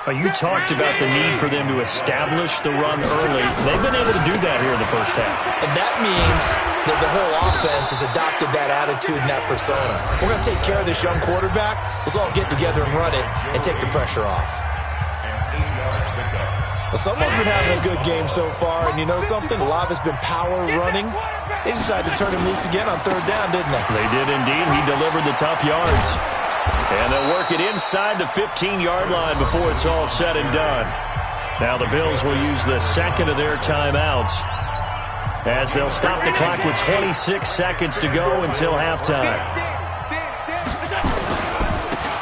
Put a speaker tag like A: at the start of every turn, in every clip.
A: You talked about the need for them to establish the run early. They've been able to do that here in the first half.
B: And that means that the whole offense has adopted that attitude and that persona. We're going to take care of this young quarterback. Let's all get together and run it and take the pressure off. Well, someone's been having a good game so far, and you know something? A lot of it's been power running. They decided to turn him loose again on third down, didn't they?
A: They did indeed. He delivered the tough yards. And they'll work it inside the 15-yard line before it's all said and done. Now the Bills will use the second of their timeouts as they'll stop the clock with 26 seconds to go until halftime.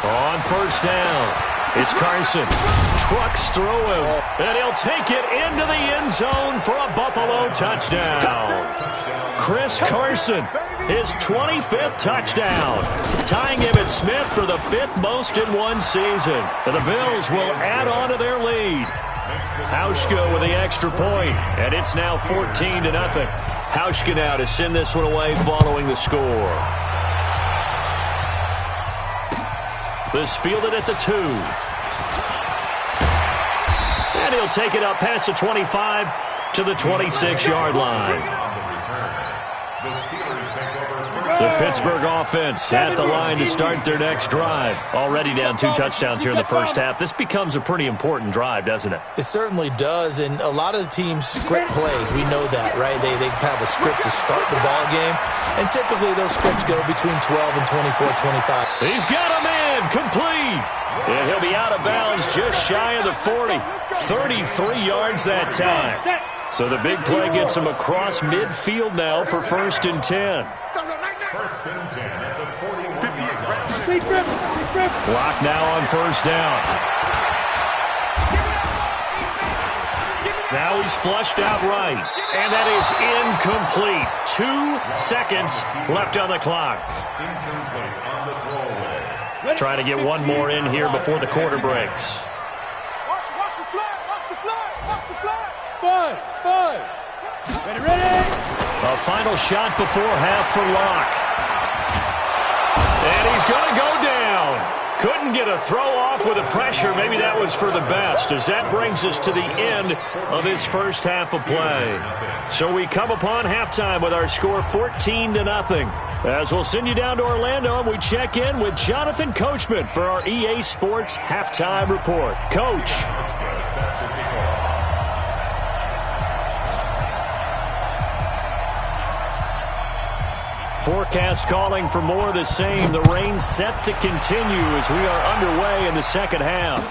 A: On first down, it's Carson. Trucks through him, and he'll take it into the end zone for a Buffalo touchdown. Chris Carson, his 25th touchdown, tying Emmitt Smith for the 5th most in one season. The Bills will add on to their lead. Hauschka with the extra point, and it's now 14-0. Hauschka now to send this one away following the score. This fielded at the 2. And he'll take it up past the 25 to the 26-yard line. The Pittsburgh offense at the line to start their next drive. Already down 2 touchdowns here in the first half. This becomes a pretty important drive, doesn't it?
B: It certainly does, and a lot of the teams script plays. We know that, right? They have a script to start the ball game, and typically those scripts go between 12 and 24-25.
A: He's got a man complete, and he'll be out of bounds just shy of the 40. 33 yards that time. So the big play gets him across midfield now for 1st and 10.
C: First and 10 at the 41.
A: Block now on first down. Now he's flushed out right, and that is incomplete. 2 seconds left on the clock. Trying to get one more in here before the quarter breaks.
D: Ready.
A: A final shot before half for Locke. And he's going to go down. Couldn't get a throw off with the pressure. Maybe that was for the best, as that brings us to the end of this first half of play. So we come upon halftime with our score 14-0. As we'll send you down to Orlando, and we check in with Jonathan Coachman for our EA Sports Halftime Report. Coach. Forecast calling for more of the same. The rain set to continue as we are underway in the second half.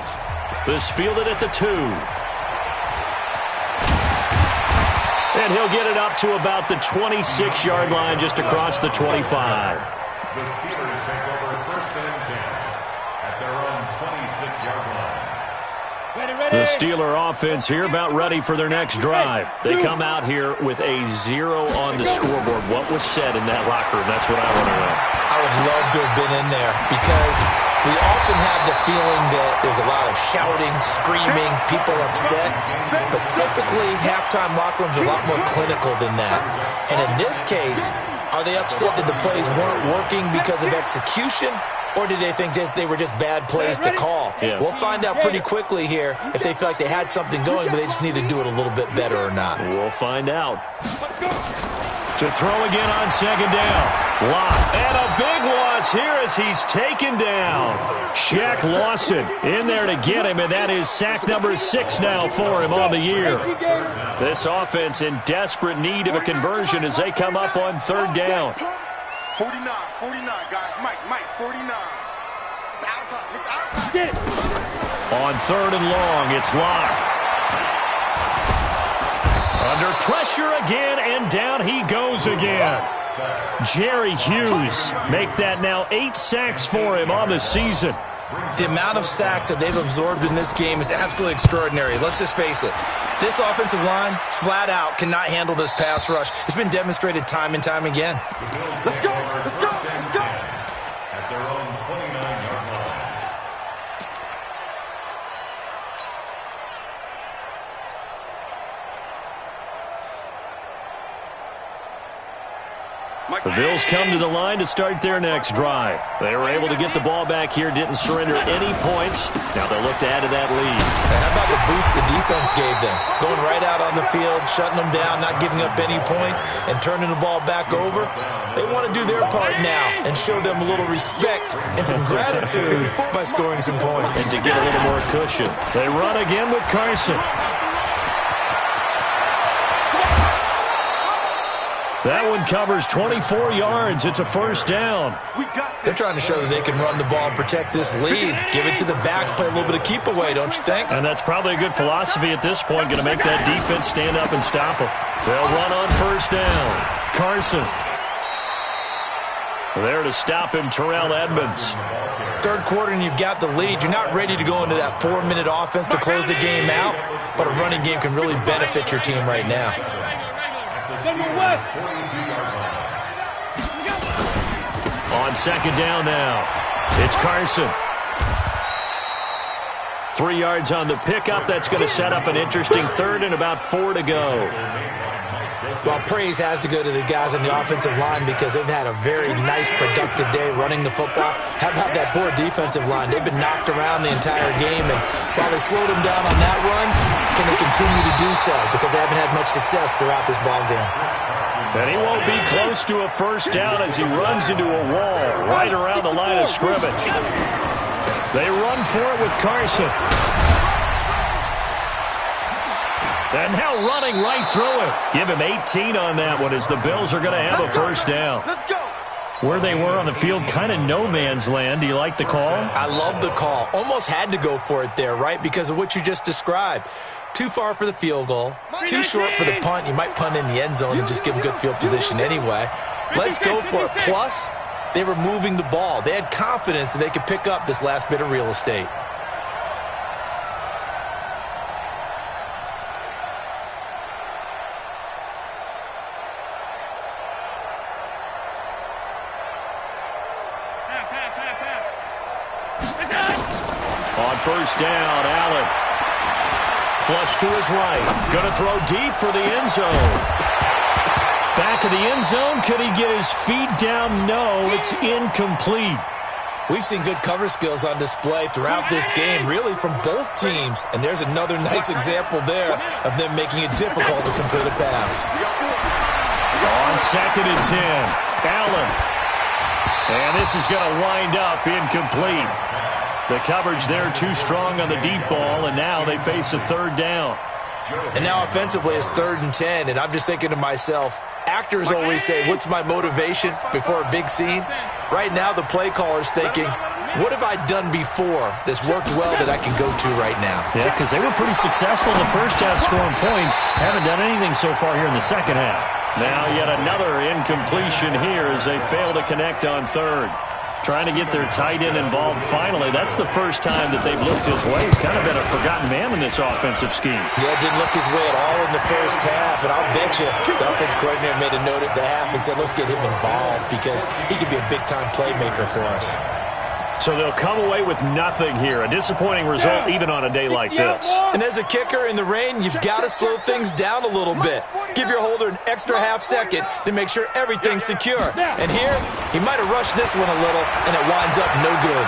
A: This fielded at the 2. And he'll get it up to about the 26-yard line, just across the 25.
C: The Steelers take over 1st and 10 at their own 26-yard line.
A: The Steeler offense here about ready for their next drive. They come out here with a 0 on the scoreboard. What was said in that locker room? That's what I want to know.
B: I would love to have been in there, because we often have the feeling that there's a lot of shouting, screaming, people upset. But typically, halftime locker rooms are a lot more clinical than that. And in this case, are they upset that the plays weren't working because of execution? Or did they think they were just bad plays to call?
A: Yeah.
B: We'll find out pretty quickly here if they feel like they had something going, but they just need to do it a little bit better or not.
A: We'll find out. To throw again on second down. Locke. And a big loss here as he's taken down. Shaq Lawson in there to get him, and that is sack number 6 now for him on the year. This offense in desperate need of a conversion as they come up on third down.
E: 49, guys. Mike, 49. It's our time. Get it.
A: On third and long, it's Locke. Under pressure again, and down he goes again. Jerry Hughes make that now 8 sacks for him on the season.
B: The amount of sacks that they've absorbed in this game is absolutely extraordinary. Let's just face it. This offensive line, flat out, cannot handle this pass rush. It's been demonstrated time and time again.
E: Let's go.
C: At their own 29-yard line.
A: The Bills come to the line to start their next drive. They were able to get the ball back here, didn't surrender any points. Now they'll look to add to that lead.
B: How about the boost the defense gave them? Going right out on the field, shutting them down, not giving up any points, and turning the ball back over. They want to do their part now and show them a little respect and some gratitude by scoring some points.
A: And to get a little more cushion. They run again with Carson. That one covers 24 yards. It's a first down.
B: They're trying to show that they can run the ball and protect this lead. Give it to the backs, play a little bit of keep away, don't you think?
A: And that's probably a good philosophy at this point, going to make that defense stand up and stop them. They'll run on first down. Carson. There to stop him, Terrell Edmunds.
B: Third quarter and you've got the lead. You're not ready to go into that 4-minute offense to close the game out, but a running game can really benefit your team right now.
A: On second down now, it's Carson. 3 yards on the pickup. That's going to set up an interesting third and about 4 to go.
B: Well, praise has to go to the guys on the offensive line because they've had a very nice, productive day running the football. How about that poor defensive line? They've been knocked around the entire game, and while they slowed them down on that run, can they continue to do so? Because they haven't had much success throughout this ball game.
A: And he won't be close to a first down as he runs into a wall right around the line of scrimmage. They run for it with Carson. And now running right through it. Give him 18 on that one as the Bills are going to have a first down.
E: Let's go.
A: Where they were on the field, kind of no man's land. Do you like the call?
B: I love the call. Almost had to go for it there, right? Because of what you just described. Too far for the field goal. Too short for the punt. You might punt in the end zone and just give them good field position anyway. Let's go for it. Plus, they were moving the ball. They had confidence that they could pick up this last bit of real estate.
A: On first down, Allen. Flush to his right. Going to throw deep for the end zone. Back of the end zone. Could he get his feet down? No, it's incomplete.
B: We've seen good cover skills on display throughout this game, really from both teams. And there's another nice example there of them making it difficult to complete a pass.
A: On second and 10, Allen. And this is going to wind up incomplete. The coverage there too strong on the deep ball, and now they face a third down.
B: And now offensively it's 3rd and 10, and I'm just thinking to myself, actors always say, what's my motivation before a big scene? Right now the play caller's thinking, what have I done before that's worked well that I can go to right now?
A: Yeah, because they were pretty successful in the first half scoring points. Haven't done anything so far here in the second half. Now yet another incompletion here as they fail to connect on third. Trying to get their tight end involved finally. That's the first time that they've looked his way. He's kind of been a forgotten man in this offensive scheme.
B: Yeah, didn't look his way at all in the first half, and I'll bet you the offense coordinator made a note at the half and said, let's get him involved because he could be a big-time playmaker for us.
A: So they'll come away with nothing here. A disappointing result even on a day like this.
B: And as a kicker in the rain, you've got to slow things down a little bit. Give your holder an extra half second to make sure everything's secure. And here, he might have rushed this one a little, and it winds up no good.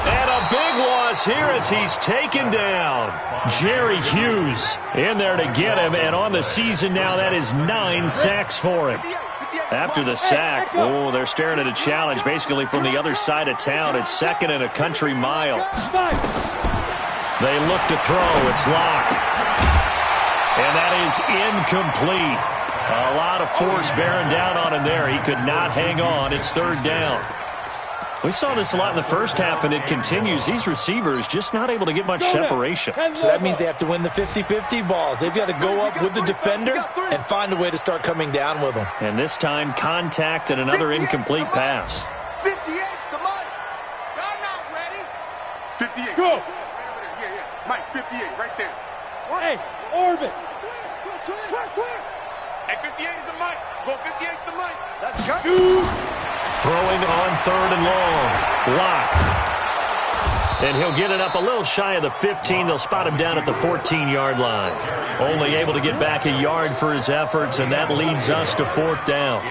A: And a big loss here as he's taken down. Jerry Hughes in there to get him, and on the season now, that is 9 sacks for him. After the sack, oh, they're staring at a challenge basically from the other side of town. It's 2nd and a country mile. They look to throw. It's Locke. And that is incomplete. A lot of force bearing down on him there. He could not hang on. It's 3rd down. We saw this a lot in the first half, and it continues. These receivers just not able to get much separation.
B: So that means they have to win the 50-50 balls. They've got to go up with the defender and find a way to start coming down with them.
A: And this time, contact and another incomplete pass.
E: 58, the Mike. I'm not ready. 58.
D: Go.
E: Yeah. Mike, 58, right there.
D: Hey, orbit.
E: Hey, 58 is the Mike. Go 58 is the Mike.
D: Let's go. Shoot.
A: Throwing on 3rd and long. Locke. And he'll get it up a little shy of the 15. They'll spot him down at the 14-yard line. Only able to get back a yard for his efforts, and that leads us to 4th down.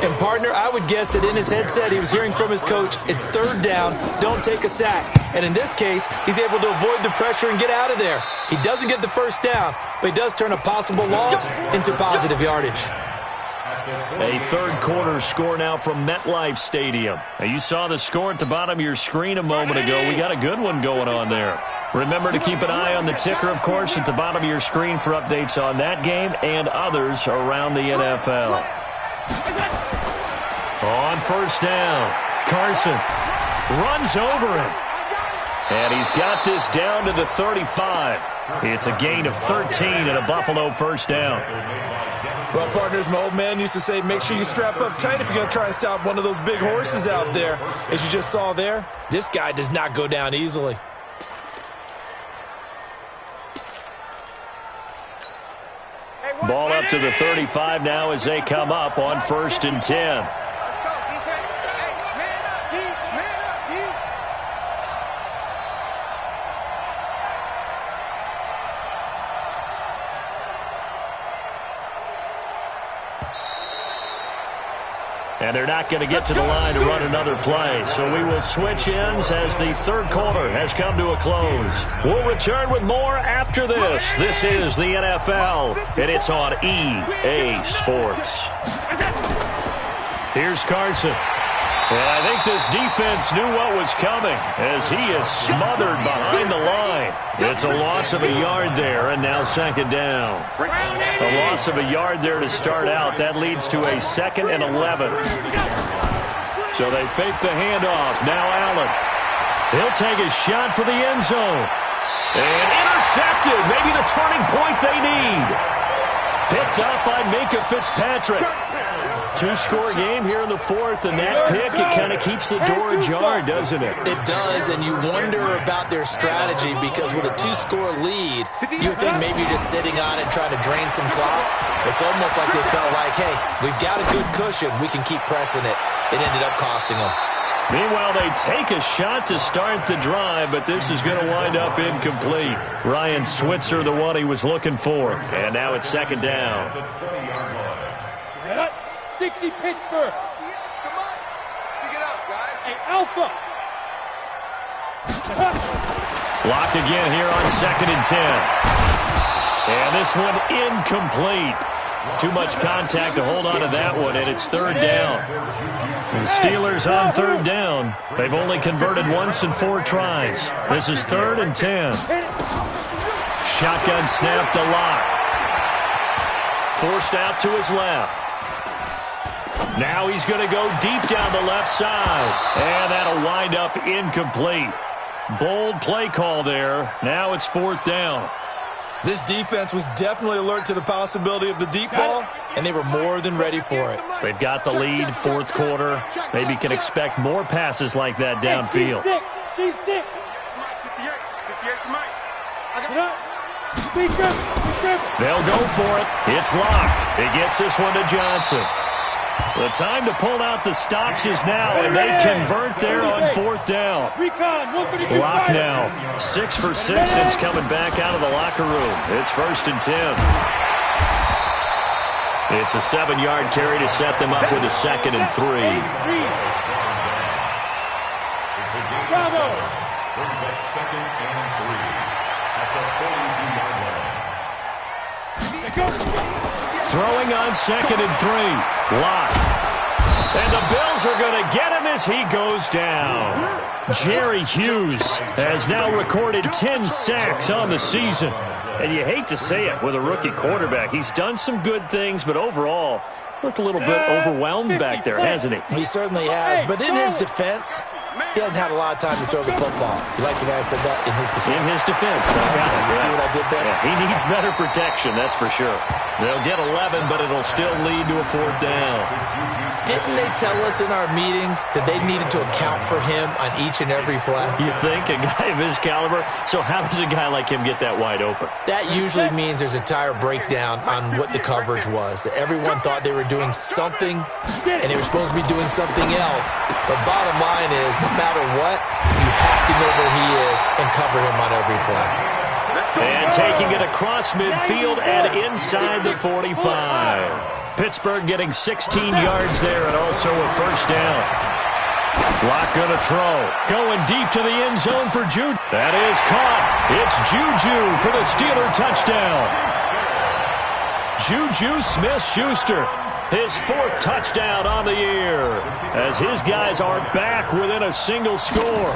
B: And, partner, I would guess that in his headset he was hearing from his coach, it's 3rd down, don't take a sack. And in this case, he's able to avoid the pressure and get out of there. He doesn't get the 1st down, but he does turn a possible loss into positive yardage.
A: A 3rd quarter score now from MetLife Stadium. Now, you saw the score at the bottom of your screen a moment ago. We got a good one going on there. Remember to keep an eye on the ticker, of course, at the bottom of your screen for updates on that game and others around the NFL. On 1st down, Carson runs over him. And he's got this down to the 35. It's a gain of 13 and a Buffalo 1st down.
B: Well, partners, my old man used to say, make sure you strap up tight if you're going to try and stop one of those big horses out there. As you just saw there, this guy does not go down easily.
A: Ball up to the 35 now as they come up on 1st and 10.
E: Let's go, defense. Hey, man up, D. Man up, D.
A: And they're not going to get to the line to run another play. So we will switch ends as the 3rd quarter has come to a close. We'll return with more after this. This is the NFL, and it's on EA Sports. Here's Carson. And I think this defense knew what was coming as he is smothered behind the line. It's a loss of a yard there, and now 2nd down. A loss of a yard there to start out. That leads to a 2nd and 11. So they fake the handoff. Now Allen. He'll take a shot for the end zone. And intercepted. Maybe the turning point they need. Picked up by Minkah Fitzpatrick. 2-score game here in the 4th, and that pick, it kind of keeps the door ajar, doesn't it?
B: It does, and you wonder about their strategy because with a 2-score lead, you think maybe you're just sitting on it trying to drain some clock. It's almost like they felt like, hey, we've got a good cushion. We can keep pressing it. It ended up costing them.
A: Meanwhile, they take a shot to start the drive, but this is going to wind up incomplete. Ryan Switzer, the one he was looking for. And now it's 2nd down.
D: 60 Pittsburgh.
E: Come on. Pick it up, guys.
D: Hey, Alpha.
A: Blocked again here on 2nd and 10. And this one incomplete. Too much contact to hold on to that one, and it's 3rd down. The Steelers on 3rd down. They've only converted once in 4 tries. This is 3rd and 10. Shotgun snap to Locke. Forced out to his left. Now he's going to go deep down the left side. And that'll wind up incomplete. Bold play call there. Now it's 4th down.
B: This defense was definitely alert to the possibility of the deep ball, and they were more than ready for it.
A: They've got the lead, 4th quarter. Maybe can expect more passes like that downfield.
D: C6.
E: 58 for Mike.
A: They'll go for it. It's Locke. He gets this one to Johnson. The time to pull out the stops is now, and they convert there on 4th down. Locke now 6 for 6 since coming back out of the locker room. It's 1st and 10. It's a 7-yard carry to set them up with a 2nd and 3.
C: It's a gain of 7. Brings up 2nd and 3 at the 42-yard line.
A: Throwing on 2nd and 3. Locke. And the Bills are going to get him as he goes down. Jerry Hughes has now recorded 10 sacks on the season. And you hate to say it with a rookie quarterback. He's done some good things, but overall, looked a little bit overwhelmed back there, hasn't he?
B: He certainly has, but in his defense, he hasn't had a lot of time to throw the football. You like the way I said that? In his defense.
A: In his defense. I got it.
B: You see what I did there?
A: Yeah, he needs better protection, that's for sure. They'll get 11, but it'll still lead to a 4th down.
B: Didn't they tell us in our meetings that they needed to account for him on each and every play?
A: You think? A guy of his caliber? So how does a guy like him get that wide open?
B: That usually means there's a entire breakdown on what the coverage was. That everyone thought they were doing something, and they were supposed to be doing something else. But bottom line is, no matter what, you You have to know where he is and cover him on every play.
A: And taking it across midfield and inside the 45. Pittsburgh getting 16 yards there and also a first down. Lock going to throw. Going deep to the end zone for Juju. That is caught. It's Juju for the Steeler touchdown. Juju Smith-Schuster, his 4th touchdown on the year, as his guys are back within a single score.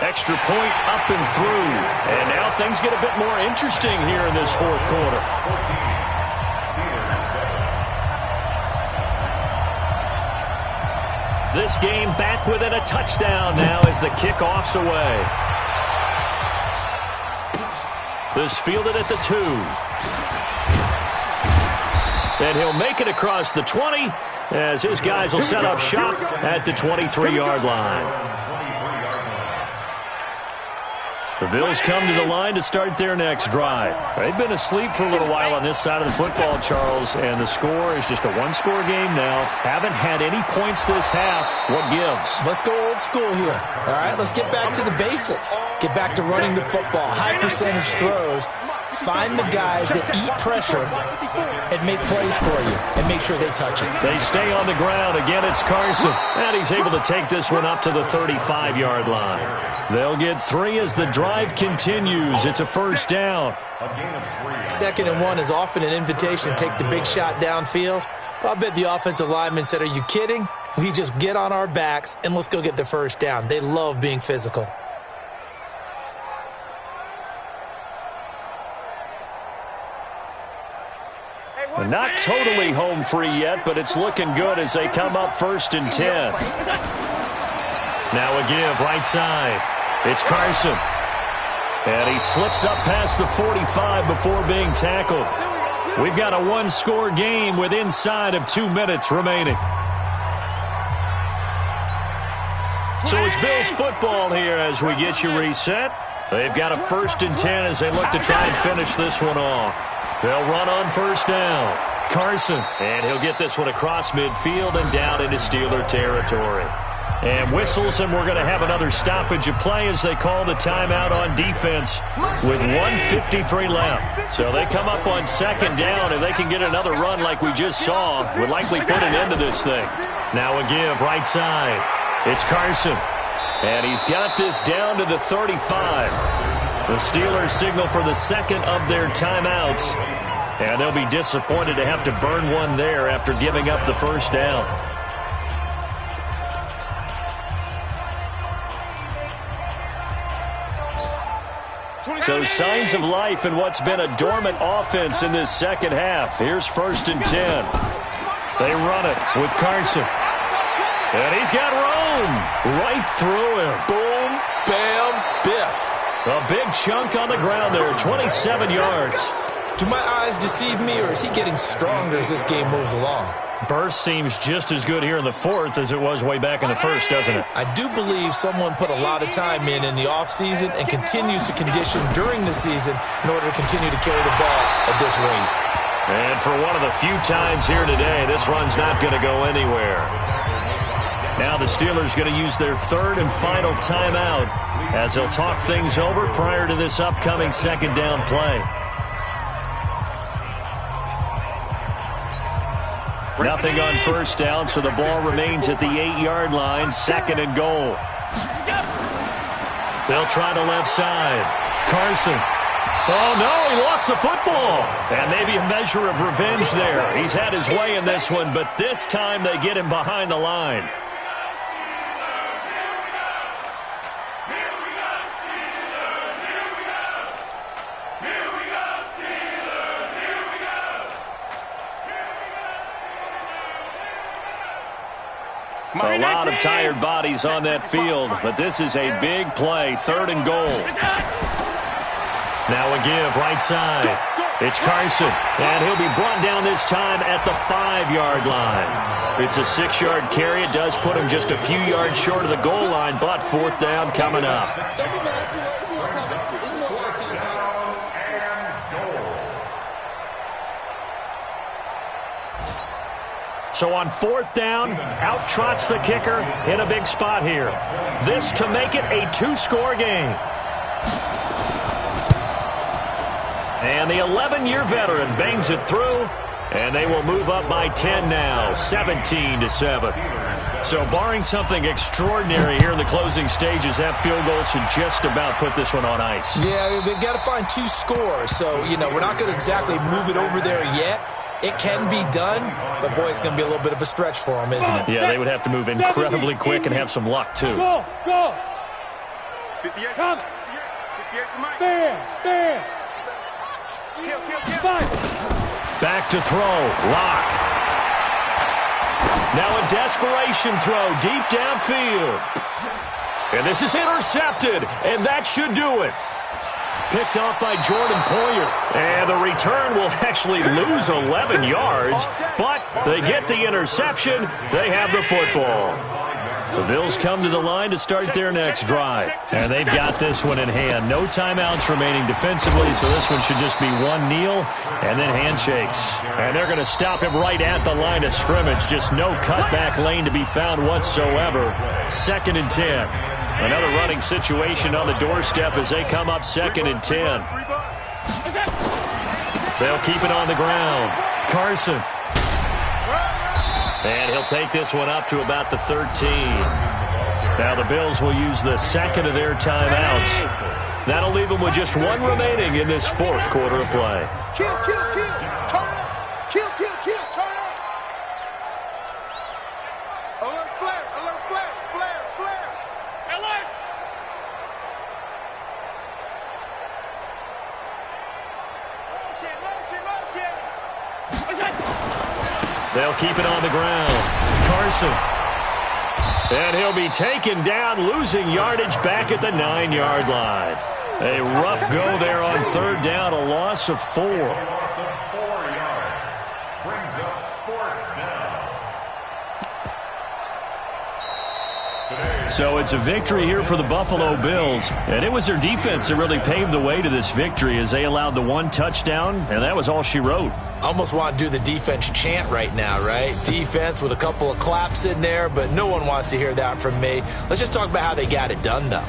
A: Extra point up and through. And now things get a bit more interesting here in this 4th quarter. This game back within a touchdown now as the kickoff's away. This fielded at the 2. And he'll make it across the 20 as his guys will set up shop at the 23-yard line. The Bills come to the line to start their next drive. They've been asleep for a little while on this side of the football, Charles, and the score is just a one-score game now. Haven't had any points this half. What gives?
B: Let's go old school here. All right, let's get back to the basics. Get back to running the football, high percentage throws. Find the guys that eat pressure and make plays for you and make sure they touch it.
A: They stay on the ground. Again, it's Carson. And he's able to take this one up to the 35-yard line. They'll get 3 as the drive continues. It's a first down.
B: 2nd and 1 is often an invitation to take the big shot downfield. I bet the offensive lineman said, "Are you kidding? We just get on our backs and let's go get the first down." They love being physical.
A: They're not totally home free yet, but it's looking good as they come up 1st and 10. Now a give right side. It's Carson. And he slips up past the 45 before being tackled. We've got a one-score game with inside of 2 minutes remaining. So it's Bills football here as we get you reset. They've got a 1st and 10 as they look to try and finish this one off. They'll run on first down. Carson, and he'll get this one across midfield and down into Steeler territory. And whistles, and we're going to have another stoppage of play as they call the timeout on defense with 1:53 left. So they come up on 2nd down. If they can get another run like we just saw, would likely put an end to this thing. Now a give right side. It's Carson. And he's got this down to the 35. The Steelers signal for the 2nd of their timeouts. And they'll be disappointed to have to burn one there after giving up the first down. So signs of life in what's been a dormant offense in this second half. Here's 1st and 10. They run it with Carson. And he's got room right through him.
B: Boom, bam, biff.
A: A big chunk on the ground there, 27 yards.
B: Do my eyes deceive me, or is he getting stronger as this game moves along?
A: Burst seems just as good here in the 4th as it was way back in the 1st, doesn't it?
B: I do believe someone put a lot of time in the offseason and continues to condition during the season in order to continue to carry the ball at this rate.
A: And for one of the few times here today, this run's not going to go anywhere. Now the Steelers going to use their 3rd and final timeout as they'll talk things over prior to this upcoming 2nd down play. Nothing on first down, so the ball remains at the 8-yard line, 2nd and goal. They'll try the left side. Carson. Oh, no, he lost the football. And maybe a measure of revenge there. He's had his way in this one, but this time they get him behind the line. A lot of tired bodies on that field, but this is a big play, 3rd and goal. Now a give, right side. It's Carson, and he'll be brought down this time at the 5-yard line. It's a 6-yard carry. It does put him just a few yards short of the goal line, but 4th down coming up. So on 4th down, out trots the kicker in a big spot here. This to make it a 2-score game. And the 11-year veteran bangs it through, and they will move up by 10 now, 17-7. So barring something extraordinary here in the closing stages, that field goal should just about put this one on ice.
B: Yeah, they've got to find 2 scores. So, we're not going to exactly move it over there yet. It can be done, but, boy, it's going to be a little bit of a stretch for them, isn't it?
A: Yeah, they would have to move incredibly quick and have some luck, too.
D: Go.
E: 58.
D: Come.
E: 58 for Mike.
D: There.
E: Kill.
A: Back to throw. Lock. Now a desperation throw deep downfield. And this is intercepted, and that should do it. Picked off by Jordan Poyer. And the return will actually lose 11 yards, but they get the interception. They have the football. The Bills come to the line to start their next drive. And they've got this one in hand. No timeouts remaining defensively, so this one should just be one kneel and then handshakes. And they're going to stop him right at the line of scrimmage. Just no cutback lane to be found whatsoever. 2nd and 10. Another running situation on the doorstep as they come up 2nd and 10. They'll keep it on the ground. Carson. And he'll take this one up to about the 13. Now the Bills will use the 2nd of their timeouts. That'll leave them with just 1 remaining in this 4th quarter of play.
E: Kill. Turn up. Kill. Turn up. Alert flare.
D: Alert.
E: Motion.
A: They'll keep it on the ground. Carson. And he'll be taken down, losing yardage back at the 9-yard line. A rough go there on 3rd down, a loss of 4.
C: Loss of 4 yards. Brings up 4th down.
A: So it's a victory here for the Buffalo Bills. And it was their defense that really paved the way to this victory as they allowed the 1 touchdown, and that was all she wrote.
B: Almost want to do the defense chant right now, right? Defense with a couple of claps in there, but no one wants to hear that from me. Let's just talk about how they got it done, though.